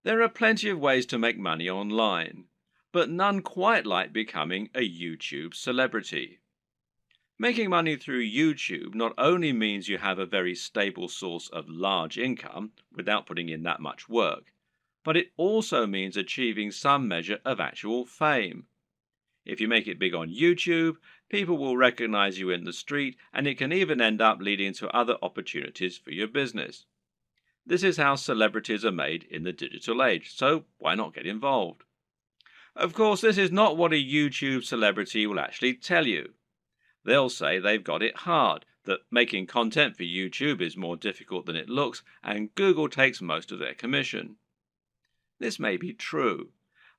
There are plenty of ways to make money online, but none quite like becoming a YouTube celebrity. Making money through YouTube not only means you have a very stable source of large income without putting in that much work, but it also means achieving some measure of actual fame. If you make it big on YouTube, people will recognize you in the street, and it can even end up leading to other opportunities for your business. This is how celebrities are made in the digital age, so why not get involved? Of course, this is not what a YouTube celebrity will actually tell you. They'll say they've got it hard, that making content for YouTube is more difficult than it looks, and Google takes most of their commission. This may be true,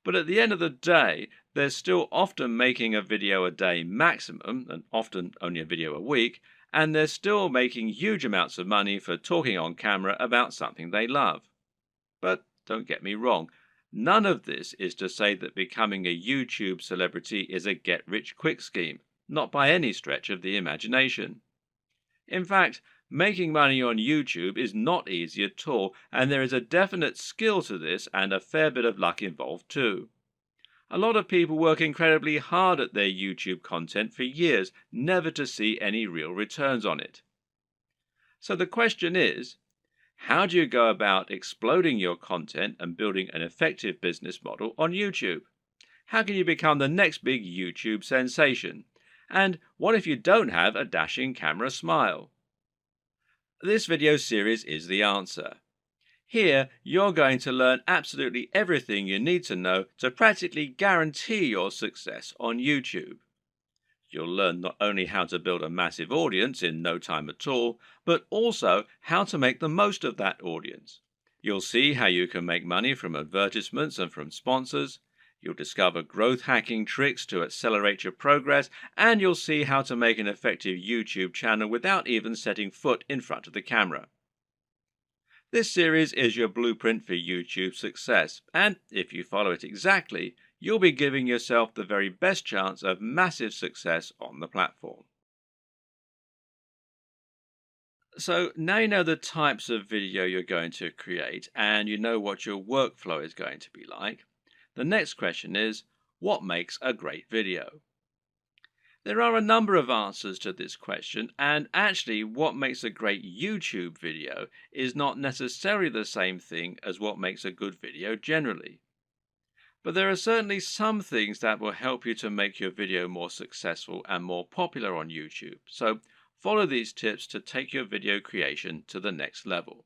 but at the end of the day, they're still often making a video a day maximum, and often only a video a week, and they're still making huge amounts of money for talking on camera about something they love. But don't get me wrong, none of this is to say that becoming a YouTube celebrity is a get-rich-quick scheme, not by any stretch of the imagination. In fact, making money on YouTube is not easy at all, and there is a definite skill to this and a fair bit of luck involved too. A lot of people work incredibly hard at their YouTube content for years, never to see any real returns on it. So the question is, how do you go about exploding your content and building an effective business model on YouTube? How can you become the next big YouTube sensation? And what if you don't have a dashing camera smile? This video series is the answer. Here, you're going to learn absolutely everything you need to know to practically guarantee your success on YouTube. You'll learn not only how to build a massive audience in no time at all, but also how to make the most of that audience. You'll see how you can make money from advertisements and from sponsors. You'll discover growth hacking tricks to accelerate your progress, and you'll see how to make an effective YouTube channel without even setting foot in front of the camera. This series is your blueprint for YouTube success, and if you follow it exactly, you'll be giving yourself the very best chance of massive success on the platform. So now you know the types of video you're going to create, and you know what your workflow is going to be like. The next question is, what makes a great video? There are a number of answers to this question, and actually what makes a great YouTube video is not necessarily the same thing as what makes a good video generally. But there are certainly some things that will help you to make your video more successful and more popular on YouTube. So follow these tips to take your video creation to the next level.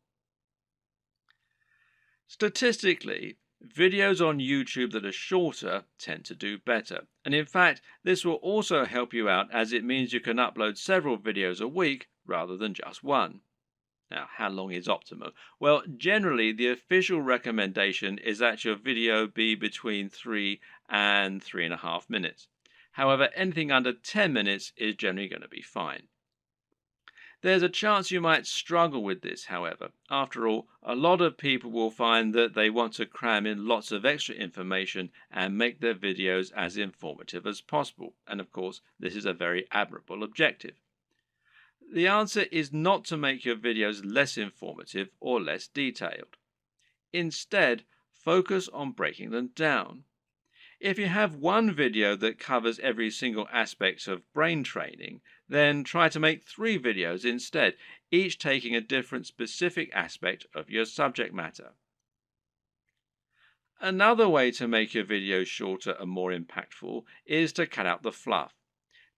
Statistically, videos on YouTube that are shorter tend to do better. And in fact, this will also help you out as it means you can upload several videos a week rather than just one. Now, how long is optimal? Well, generally, the official recommendation is that your video be between 3 and 3.5 minutes. However, anything under 10 minutes is generally going to be fine. There's a chance you might struggle with this, however. After all, a lot of people will find that they want to cram in lots of extra information and make their videos as informative as possible. And of course, this is a very admirable objective. The answer is not to make your videos less informative or less detailed. Instead, focus on breaking them down. If you have one video that covers every single aspect of brain training, then try to make 3 videos instead, each taking a different specific aspect of your subject matter. Another way to make your videos shorter and more impactful is to cut out the fluff.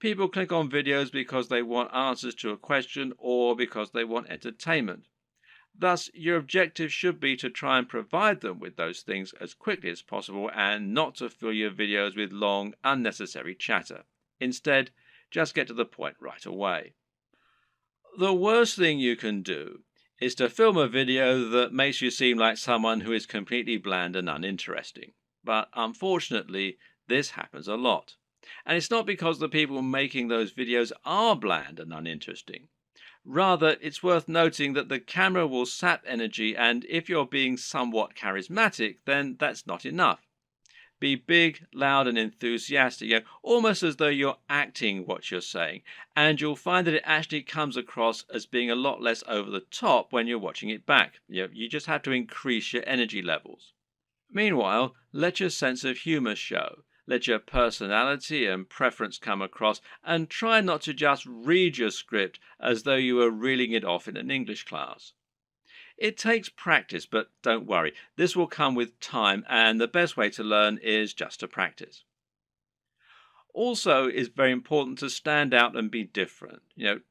People click on videos because they want answers to a question or because they want entertainment. Thus, your objective should be to try and provide them with those things as quickly as possible and not to fill your videos with long, unnecessary chatter. Instead, just get to the point right away. The worst thing you can do is to film a video that makes you seem like someone who is completely bland and uninteresting. But unfortunately, this happens a lot. And it's not because the people making those videos are bland and uninteresting. Rather, it's worth noting that the camera will sap energy, and if you're being somewhat charismatic, then that's not enough. Be big, loud, and enthusiastic, almost as though you're acting what you're saying, and you'll find that it actually comes across as being a lot less over the top when you're watching it back. You just have to increase your energy levels. Meanwhile, let your sense of humor show. Let your personality and preference come across, and try not to just read your script as though you were reeling it off in an English class. It takes practice, but don't worry, this will come with time, and the best way to learn is just to practice. Also, it's very important to stand out and be different.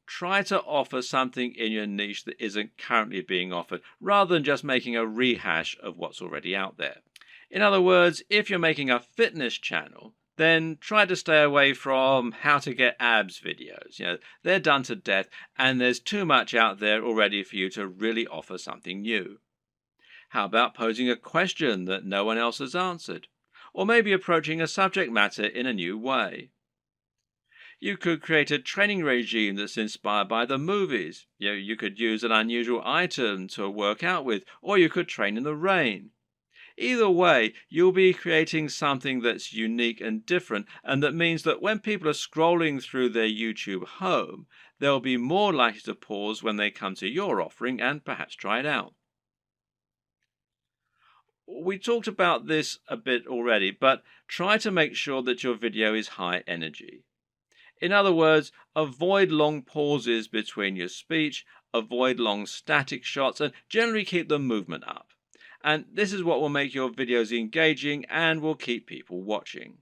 Try to offer something in your niche that isn't currently being offered, rather than just making a rehash of what's already out there. In other words, if you're making a fitness channel, then try to stay away from how to get abs videos. They're done to death, and there's too much out there already for you to really offer something new. How about posing a question that no one else has answered? Or maybe approaching a subject matter in a new way. You could create a training regime that's inspired by the movies. You could use an unusual item to work out with, or you could train in the rain. Either way, you'll be creating something that's unique and different, and that means that when people are scrolling through their YouTube home, they'll be more likely to pause when they come to your offering and perhaps try it out. We talked about this a bit already, but try to make sure that your video is high energy. In other words, avoid long pauses between your speech, avoid long static shots, and generally keep the movement up. And this is what will make your videos engaging and will keep people watching.